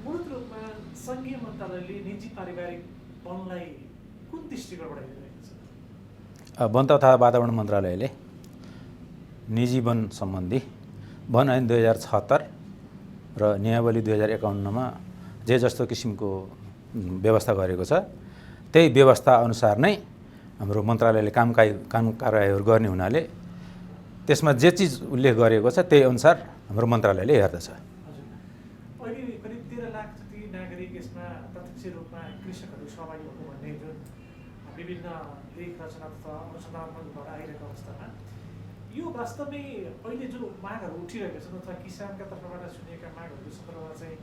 मूलत रूपमा सङ्घीय मन्त्रालयले निजी पारिवारिक वनलाई कुन दृष्टिकोणबाट हेरिरहेको छ? वन तथा वातावरण मन्त्रालयले निजी वन सम्बन्धी वन ऐन 2076 र नियमावली 2051 जे जस्तो किसिमको व्यवस्था गरेको छ त्यही व्यवस्था अनुसार नै हाम्रो मन्त्रालयले कानुन कारबाहीहरू गर्ने हुनाले त्यसमा जे चिज उल्लेख गरेको छ त्यही अनुसार हाम्रो मन्त्रालयले हेर्दछ। अहिले करिब 13 लाख जति नागरिक यसमा प्रत्यक्ष रूपमा कृषकहरू सहभागी भएको भन्ने जुन विभिन्न लेख रचना तथा अनुसन्धानबाट आइरहेको अवस्थामा यो वास्तवमै अहिले जो मागहरू उठिरहेका छन् अथवा किसानका तर्फबाट सुनिएका मागहरूको सन्दर्भमा चाहिँ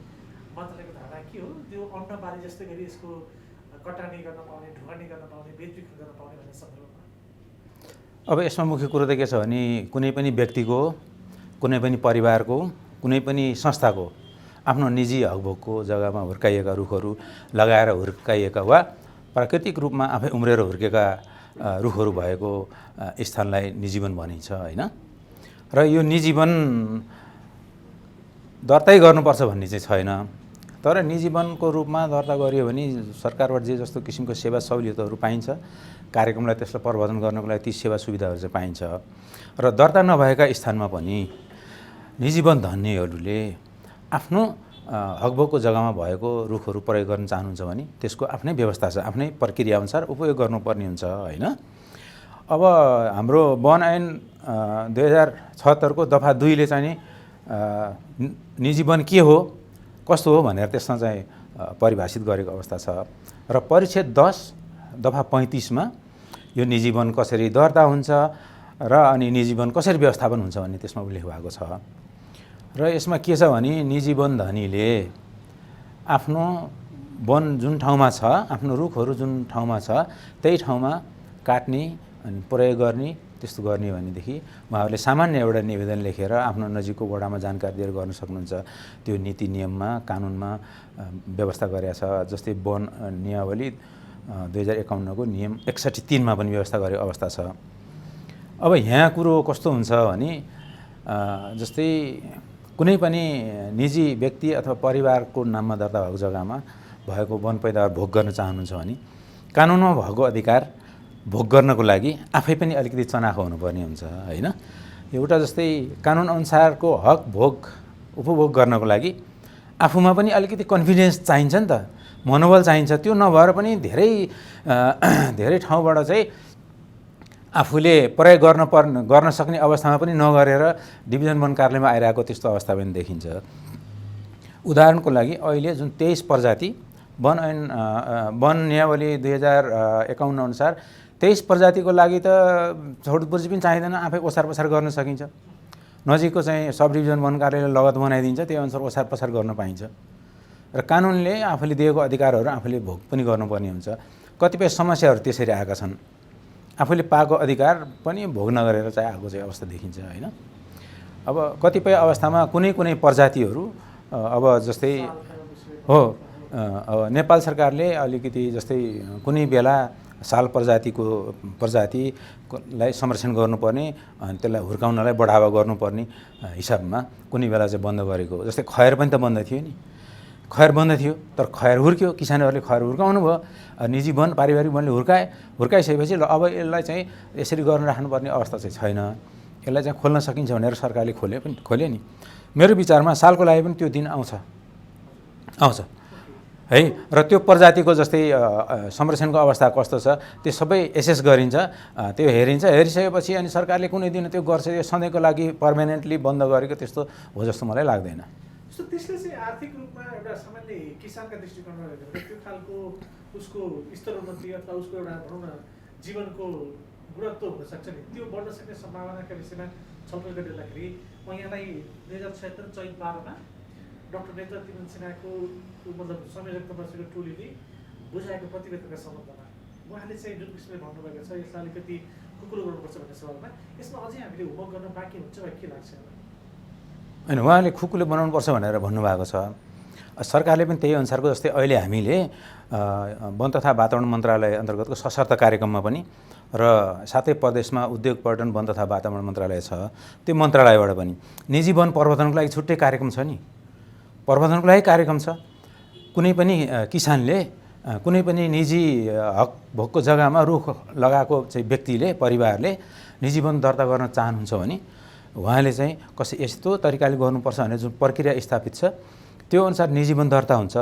मन्त्रालयको धारणा के हो? त्यो अन्न बाली जस्तै गरी यसको कटानी गर्न पाउने, ढुवानी गर्न पाउने, बेचबिखन गर्न पाउने भन्ने सन्दर्भमा अब यसमा मुख्य कुरो त के छ भने कुनै पनि व्यक्तिको, कुनै पनि परिवारको, कुनै पनि संस्थाको आफ्नो निजी हकभोगको जग्गामा हुर्काइएका रुखहरू लगाएर हुर्काइएका वा प्राकृतिक रूपमा आफै उम्रेर हुर्केका रुखहरू भएको स्थानलाई निजी वन भनिन्छ हैन। र यो निजी वन दर्तै गर्नुपर्छ भन्ने चाहिँ छैन, तर निजी वनको रूपमा दर्ता गरियो भने सरकारबाट जे जस्तो किसिमको सेवा सहुलियतहरू पाइन्छ, कार्यक्रमलाई त्यसलाई प्रवर्धन गर्नको लागि ती सेवा सुविधाहरू चाहिँ पाइन्छ। र दर्ता नभएका स्थानमा पनि निजी वन धन्यहरूले आफ्नो हकभोगको जग्गामा भएको रुखहरू प्रयोग गर्न चाहनुहुन्छ भने त्यसको आफ्नै व्यवस्था छ, आफ्नै प्रक्रियाअनुसार उपयोग गर्नुपर्ने हुन्छ हैन। अब हाम्रो वन ऐन 2076 को दफा 2 ले चाहिँ निजी वन के हो, कस्तो हो भनेर त्यसमा चाहिँ परिभाषित गरेको अवस्था छ। र परिच्छेद 10 दफा 35 मा यो निजी वन कसरी दर्ता हुन्छ र अनि निजी वन कसरी व्यवस्थापन हुन्छ भन्ने त्यसमा उल्लेख भएको छ। र यसमा के छ भने निजी वन धनीले आफ्नो वन जुन ठाउँमा छ, आफ्नो रुखहरू जुन ठाउँमा छ त्यही ठाउँमा काट्ने अनि प्रयोग गर्ने, त्यस्तो गर्ने भनेदेखि उहाँहरूले सामान्य एउटा निवेदन लेखेर आफ्नो नजिकको वडामा जानकारी दिएर गर्न सक्नुहुन्छ। त्यो नीति नियममा, कानुनमा व्यवस्था गरेको छ। जस्तै वन नियमावली 2051 को नियम 61(3) मा पनि व्यवस्था गरेको अवस्था छ। अब यहाँ कुरो कस्तो हुन्छ भने जस्तै कुनै पनि निजी व्यक्ति अथवा परिवारको नाममा दर्ता भएको जग्गामा भएको वन पैदावार भोग गर्न चाहनुहुन्छ भने कानुनमा भएको अधिकार भोग गर्नको लागि आफै पनि अलिकति चनाखो हुनुपर्ने हुन्छ हैन। एउटा जस्तै कानुन अनुसारको हक भोग उपभोग गर्नको लागि आफूमा पनि अलिकति कन्फिडेन्स चाहिन्छ नि त, मनोबल चाहिन्छ। त्यो नभएर पनि धेरै ठाउँबाट चाहिँ आफूले प्रयोग गर्न सक्ने अवस्थामा पनि नगरेर डिभिजन वन कार्यालयमा आइरहेको त्यस्तो अवस्था पनि देखिन्छ। उदाहरणको लागि अहिले जुन 23 प्रजाति वन नियमावली 2051 अनुसार 23 प्रजातिको लागि त छोडपुर्जी पनि चाहिँदैन, आफै ओसार पसार गर्न सकिन्छ। नजिकको चाहिँ सब डिभिजन वन कार्यालयले लगत बनाइदिन्छ, त्यो अनुसार ओसार पसार गर्न पाइन्छ। र कानुनले आफूले दिएको अधिकारहरू आफूले भोग पनि गर्नुपर्ने हुन्छ। कतिपय समस्याहरू त्यसरी आएका छन्, आफूले पाएको अधिकार पनि भोग नगरेर चाहिँ आएको चाहिँ अवस्था देखिन्छ हैन। अब कतिपय अवस्थामा कुनै प्रजातिहरू अब जस्तै हो अब नेपाल सरकारले अलिकति जस्तै कुनै बेला साल प्रजातिलाई संरक्षण गर्नुपर्ने अनि त्यसलाई हुर्काउनलाई बढावा गर्नुपर्ने हिसाबमा कुनै बेला चाहिँ बन्द गरेको। जस्तै खैर पनि त बन्द थियो नि, खैर बन्द थियो तर खैर हुर्क्यो, किसानहरूले खैर हुर्काउनु भयो, निजी वन पारिवारिक वनले हुर्काइसकेपछि ल अब यसलाई चाहिँ यसरी गर्न राख्नुपर्ने अवस्था चाहिँ छैन, यसलाई चाहिँ खोल्न सकिन्छ भनेर सरकारले खोल्यो नि। मेरो विचारमा सालको लागि पनि त्यो दिन आउँछ है। र त्यो प्रजातिको जस्तै संरक्षणको अवस्था कस्तो छ त्यो सबै एसेस गरिन्छ, त्यो हेरिसकेपछि अनि सरकारले कुनै दिन त्यो गर्छ। यो सधैँको लागि पर्मानेन्टली बन्द गरेको त्यस्तो हो जस्तो मलाई लाग्दैन। त्यसले चाहिँ आर्थिक रूपमा एउटा सामान्य किसानका दृष्टिकोणबाट हेर्दा त्यो खालको उसको स्तरोन्नति अथवा उसको एउटा भनौँ न जीवनको गुणत्व हुनसक्छ नि, त्यो बढ्न सक्ने सम्भावनाका विषयमा छलफल गरिँदाखेरि म यहाँलाई 2076 चैत 12 मा डाक्टर नेत्र तिमन सिन्हाको मतलब संयोजकता बसेको टोलीले बुझाएको प्रतिवेदनका सम्बन्धमा उहाँले चाहिँ जुन किसिमले भन्नुभएको छ यसलाई अलिकति कुकुरो गर्नुपर्छ भन्ने सवालमा यसमा अझै हामीले होमवर्क गर्न बाँकी हुन्छ वा के लाग्छ? होइन, उहाँले खुकुले बनाउनुपर्छ भनेर भन्नुभएको छ। सरकारले पनि त्यही अनुसारको जस्तै अहिले हामीले वन तथा वातावरण मन्त्रालय अन्तर्गतको सशर्त कार्यक्रममा पनि र साथै प्रदेशमा उद्योग पर्यटन वन तथा वातावरण मन्त्रालय छ। त्यो मन्त्रालयबाट पनि निजी वन प्रवर्धनको लागि छुट्टै कार्यक्रम छ नि, प्रवर्धनको लागि कार्यक्रम छ। कुनै पनि किसानले कुनै पनि निजी हक भोगको जग्गामा रुख लगाएको चाहिँ व्यक्तिले परिवारले निजी वन दर्ता गर्न चाहनुहुन्छ भने उहाँले चाहिँ यस्तो तरिकाले गर्नुपर्छ भनेर जुन प्रक्रिया स्थापित छ त्यो अनुसार निजी वन दर्ता हुन्छ।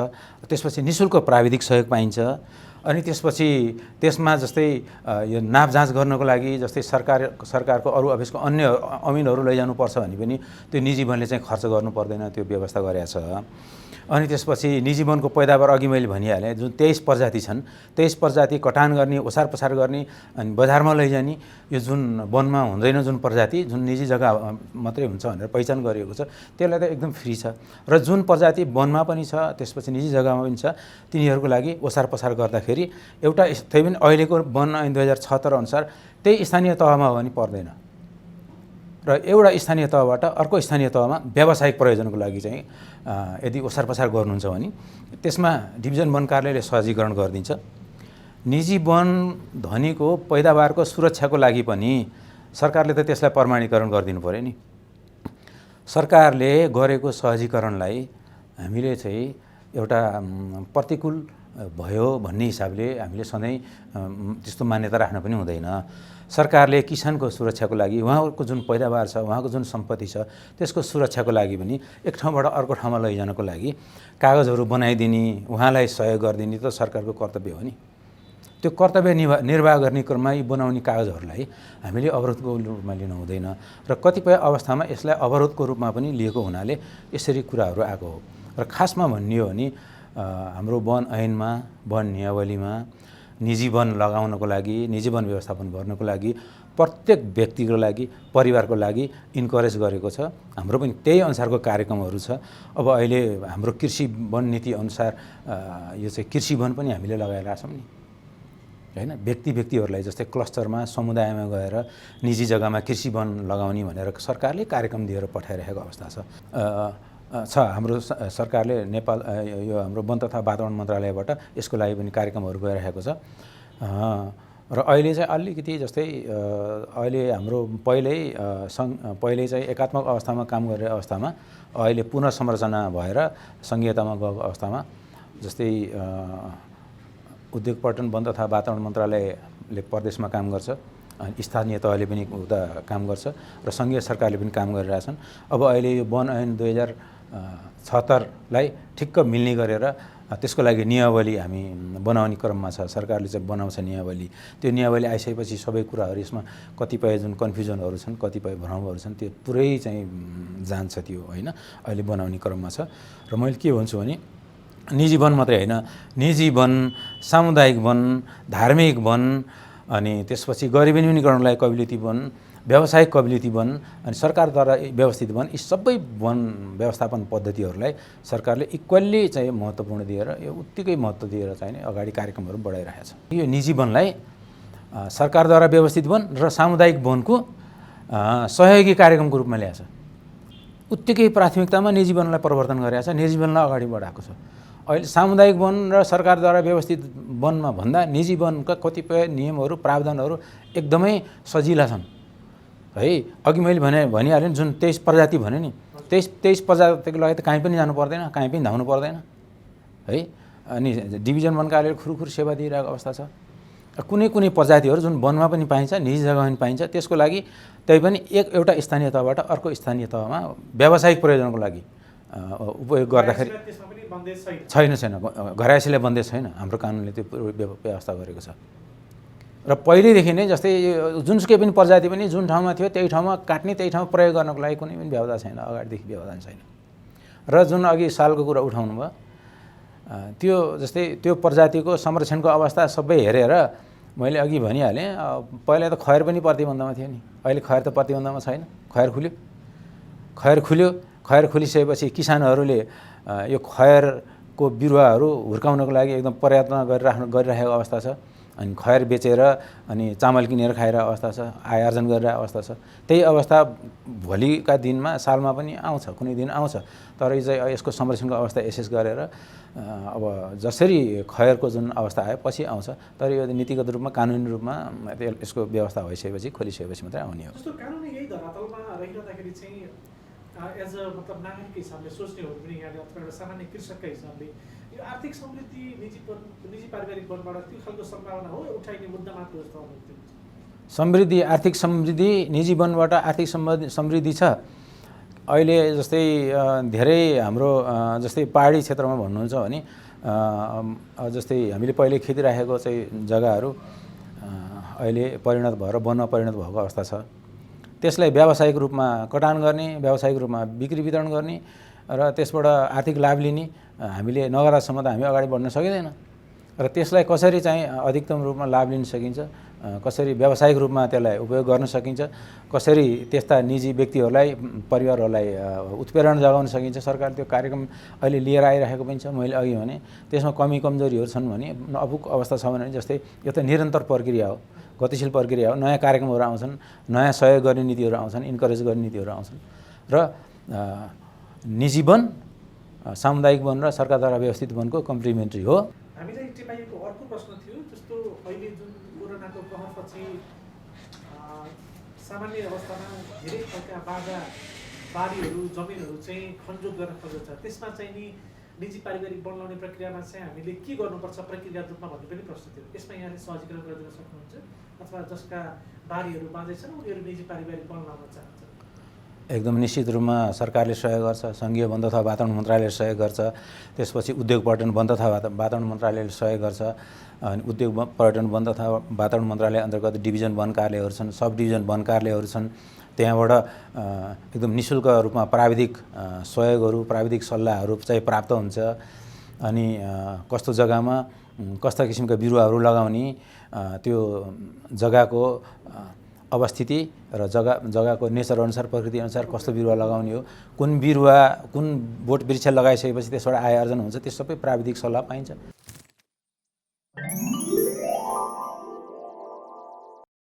त्यसपछि निःशुल्क प्राविधिक सहयोग पाइन्छ। अनि त्यसपछि त्यसमा जस्तै यो नाप जाँच गर्नको लागि जस्तै सरकारको अरू अफिसको अन्य अमिनहरू लैजानुपर्छ भने पनि त्यो निजी वनले चाहिँ खर्च गर्नु पर्दैन, त्यो व्यवस्था गरेको छ। अनि त्यसपछि निजी वनको पैदावार अघि मैले भनिहालेँ, जुन 23 प्रजाति छन् 23 प्रजाति कटान गर्ने, ओसार पसार गर्ने अनि बजारमा लैजाने, यो जुन वनमा हुँदैन जुन प्रजाति जुन निजी जग्गा मात्रै हुन्छ भनेर पहिचान गरिएको छ त्यसलाई त एकदम फ्री छ। र जुन प्रजाति वनमा पनि छ त्यसपछि निजी जग्गामा पनि छ तिनीहरूको लागि ओसार पसार गर्दाखेरि एउटा त्यही पनि अहिलेको वन ऐन 2076 अनुसार त्यही स्थानीय तहमा हो भने पर्दैन र एउटा स्थानीय तहबाट अर्को स्थानीय तहमा व्यावसायिक प्रयोजनको लागि चाहिँ यदि ओसार पसार गर्नुहुन्छ भने त्यसमा डिभिजन वन कार्यालयले सहजीकरण गरिदिन्छ। निजी वन ध्वनिको पैदावारको सुरक्षाको लागि पनि सरकारले त त्यसलाई प्रमाणीकरण गरिदिनु पर्यो नि। सरकारले गरेको सहजीकरणलाई हामीले चाहिँ एउटा प्रतिकूल भयो भन्ने हिसाबले हामीले सधैँ त्यस्तो मान्यता राख्न पनि हुँदैन। सरकारले किसानको सुरक्षाको लागि उहाँको जुन पैदावार छ, उहाँको जुन सम्पत्ति छ त्यसको सुरक्षाको लागि पनि एक ठाउँबाट अर्को ठाउँमा लैजानको लागि कागजहरू बनाइदिने, उहाँलाई सहयोग गरिदिने त सरकारको कर्तव्य हो नि। त्यो कर्तव्य निर्वाह गर्ने क्रममा यी बनाउने कागजहरूलाई हामीले अवरोधको रूपमा लिनु हुँदैन र कतिपय अवस्थामा यसलाई अवरोधको रूपमा पनि लिएको हुनाले यसरी कुराहरू आएको हो। र खासमा भन्ने हो भने हाम्रो वन ऐनमा, वन नियमावलीमा निजी वन लगाउनको लागि, निजी वन व्यवस्थापन गर्नको लागि प्रत्येक व्यक्तिको लागि, परिवारको लागि इन्करेज गरेको छ। हाम्रो पनि त्यही अनुसारको कार्यक्रमहरू छ। अब अहिले हाम्रो कृषि वन नीति अनुसार यो चाहिँ कृषि वन पनि हामीले लगाइरहेका छौँ नि, हैन। व्यक्तिहरूलाई जस्तै क्लस्टरमा समुदायमा गएर निजी जग्गामा कृषि वन लगाउने भनेर सरकारले कार्यक्रम दिएर पठाइरहेको अवस्था छ। हाम्रो सरकारले नेपाल यो हाम्रो वन तथा वातावरण मन्त्रालयबाट यसको लागि पनि कार्यक्रमहरू गरिरहेको छ। र अहिले चाहिँ अलिकति जस्तै अहिले हाम्रो पहिले चाहिँ एकात्मक अवस्थामा काम गरिरहेको अवस्थामा अहिले पुनर्संरचना भएर सङ्घीयतामा गएको अवस्थामा जस्तै उद्योग पर्यटन वन तथा वातावरण मन्त्रालयले प्रदेशमा काम गर्छ, अनि स्थानीय तहले पनि उता काम गर्छ र सङ्घीय सरकारले पनि काम गरिरहेछन्। अब अहिले यो वन ऐन 2076लाई ठिक्क मिल्ने गरेर त्यसको लागि नियमावली हामी बनाउने क्रममा छ। सरकारले चाहिँ बनाउँछ नियमावली। त्यो नियमावली आइसकेपछि सबै कुराहरू यसमा कतिपय जुन कन्फ्युजनहरू छन्, कतिपय भ्रमहरू छन् त्यो पुरै चाहिँ जान्छ त्यो, होइन। अहिले बनाउने क्रममा छ। र मैले के भन्छु भने निजी वन मात्रै होइन, निजी वन, सामुदायिक वन, धार्मिक वन, अनि त्यसपछि गरिबी न्यूनीकरणलाई कम्युनिटी वन, व्यावसायिक कम्युनिटी वन, अनि सरकारद्वारा व्यवस्थित वन, यी सबै वन व्यवस्थापन पद्धतिहरूलाई सरकारले इक्वल्ली चाहिँ महत्त्वपूर्ण दिएर यो उत्तिकै महत्त्व दिएर चाहिँ अगाडि कार्यक्रमहरू बढाइरहेको छ। यो निजी वनलाई सरकारद्वारा व्यवस्थित वन र सामुदायिक वनको सहयोगी कार्यक्रमको रूपमा ल्याएको छ। उत्तिकै प्राथमिकतामा निजी वनलाई प्रवर्धन गरेको छ, निजी वनलाई अगाडि बढाएको छ। अहिले सामुदायिक वन र सरकारद्वारा व्यवस्थित वनमा भन्दा निजी वनका कतिपय नियमहरू, प्रावधानहरू एकदमै सजिला छन्, है। अघि मैले भनिहालेँ जुन 23 प्रजाति भने नि 23 प्रजातिको लागि त कहीँ पनि जानु पर्दैन, कहीँ पनि धाउनु पर्दैन, है। अनि डिभिजन वन कार्यालयले खुरुखुरु सेवा दिइरहेको अवस्था छ। कुनै प्रजातिहरू जुन वनमा पनि पाइन्छ, निजी जग्गामा पनि पाइन्छ, त्यसको लागि त्यही पनि एउटा स्थानीय तहबाट अर्को स्थानीय तहमा व्यावसायिक प्रयोजनको लागि उपयोग गर्दाखेरि छैन घरायसीलाई बन्देज छैन। हाम्रो कानुनले त्यो व्यवस्था गरेको छ। र पहिलेदेखि नै जस्तै जुनसुकै पनि प्रजाति पनि जुन ठाउँमा थियो त्यही ठाउँमा काट्ने, त्यही ठाउँमा प्रयोग गर्नको लागि कुनै पनि व्यवस्था छैन, अगाडिदेखि व्यवस्था छैन। र जुन अघि सालको कुरा उठाउनु भयो, त्यो जस्तै त्यो प्रजातिको संरक्षणको अवस्था सबै हेरेर मैले अघि भनिहालेँ, पहिला त खैर पनि प्रतिबन्धमा थियो नि, अहिले खैर त प्रतिबन्धमा छैन। खैर खुलिसकेपछि किसानहरूले यो खैरको बिरुवाहरू हुर्काउनको लागि एकदम प्रयत्न गरिरहेको अवस्था छ। अनि खैर बेचेर अनि चामल किनेर खाएर अवस्था छ, आय आर्जन गरेर अवस्था छ। त्यही अवस्था भोलिका दिनमा सालमा पनि आउँछ, कुनै दिन आउँछ। तर चाहिँ यसको संरक्षणको अवस्था एसेस गरेर अब जसरी खैरको जुन अवस्था आयो पछि आउँछ, तर यो नीतिगत रूपमा कानुनी रूपमा यसको व्यवस्था भइसकेपछि खोलिसकेपछि मात्रै आउने हो। जस्तो कानुनी यही धरातलमा रहिरहँदाखेरि चाहिँ एज अ मतलब नागरिकको हिसाबले सोच्ने हो भने यहाँले अथवा एउटा सामान्य कृषकका हिसाबले यो आर्थिक समृद्धि निजी पारिवारिक वनबाट त्यो खालको सम्भावना हो उठाइने मुद्दा मात्र जस्तो अनुभूति? समृद्धि, आर्थिक समृद्धि निजी वनबाट आर्थिक समृद्धि छ। अहिले जस्तै धेरै हाम्रो जस्तै पहाडी क्षेत्रमा भन्नुहुन्छ भने जस्तै हामीले पहिले खेतिराखेको चाहिँ जग्गाहरू अहिले परिणत भएर वनमा परिणत भएको अवस्था छ। त्यसलाई व्यावसायिक रूपमा कटान गर्ने, व्यावसायिक रूपमा बिक्री वितरण गर्ने र त्यसबाट आर्थिक लाभ लिने हामीले नगरासम्म त हामी अगाडि बढ्न सकिँदैन। र त्यसलाई कसरी चाहिँ अधिकतम रूपमा लाभ लिन सकिन्छ, कसरी व्यावसायिक रूपमा त्यसलाई उपयोग गर्न सकिन्छ, कसरी त्यस्ता निजी व्यक्तिहरूलाई, परिवारहरूलाई उत्प्रेरण जगाउन सकिन्छ, सरकारले त्यो कार्यक्रम अहिले लिएर आइरहेको पनि छ। मैले अघि भने त्यसमा कमी कमजोरीहरू छन् भने अपुग अवस्था छ भने जस्तै यो त निरन्तर प्रक्रिया हो, गतिशील प्रक्रिया हो। नयाँ कार्यक्रमहरू आउँछन्, नयाँ सहयोग गर्ने नीतिहरू आउँछन्, इन्करेज गर्ने नीतिहरू आउँछन् र निजी वन, सामुदायिक वन र सरकारद्वारा व्यवस्थित वनको कम्प्लिमेन्ट्री हो। हामीलाई टिपाइएको अर्को प्रश्न थियो, जस्तो अहिले जुन कोरोनाको कहरपछि सामान्य अवस्थामा धेरै खालका बारीहरू जमिनहरू चाहिँ खनजोत गर्न खोज्छ, त्यसमा चाहिँ नि निजी पारिवारिक वन लगाउने प्रक्रियामा चाहिँ हामीले के गर्नुपर्छ प्रक्रियागत रूपमा भन्ने पनि प्रश्न थियो। यसमा यहाँले सहजीकरण गरिदिन सक्नुहुन्छ अथवा जसका बारीहरू बाँझै छन् उनीहरू निजी पारिवारिक वन लगाउन चाहन्छ? एकदम निश्चित रूपमा सरकारले सहयोग गर्छ, सङ्घीय वन तथा वातावरण मन्त्रालयले सहयोग गर्छ, त्यसपछि उद्योग पर्यटन वन तथा वातावरण मन्त्रालयले सहयोग गर्छ। अनि उद्योग पर्यटन वन तथा वातावरण मन्त्रालय अन्तर्गत डिभिजन वन कार्यालयहरू छन्, सब डिभिजन वन कार्यालयहरू छन्। त्यहाँबाट एकदम निःशुल्क रूपमा प्राविधिक सहयोगहरू, प्राविधिक सल्लाहहरू चाहिँ प्राप्त हुन्छ। अनि कस्तो जग्गामा कस्ता किसिमका बिरुवाहरू लगाउने, त्यो जग्गाको अवस्थिति र जग्गाको नेचर अनुसार, प्रकृति अनुसार कस्तो बिरुवा लगाउने हो, कुन बिरुवा कुन बोट वृक्ष लगाइसकेपछि त्यसबाट आय आर्जन हुन्छ, त्यो सबै प्राविधिक सल्लाह पाइन्छ।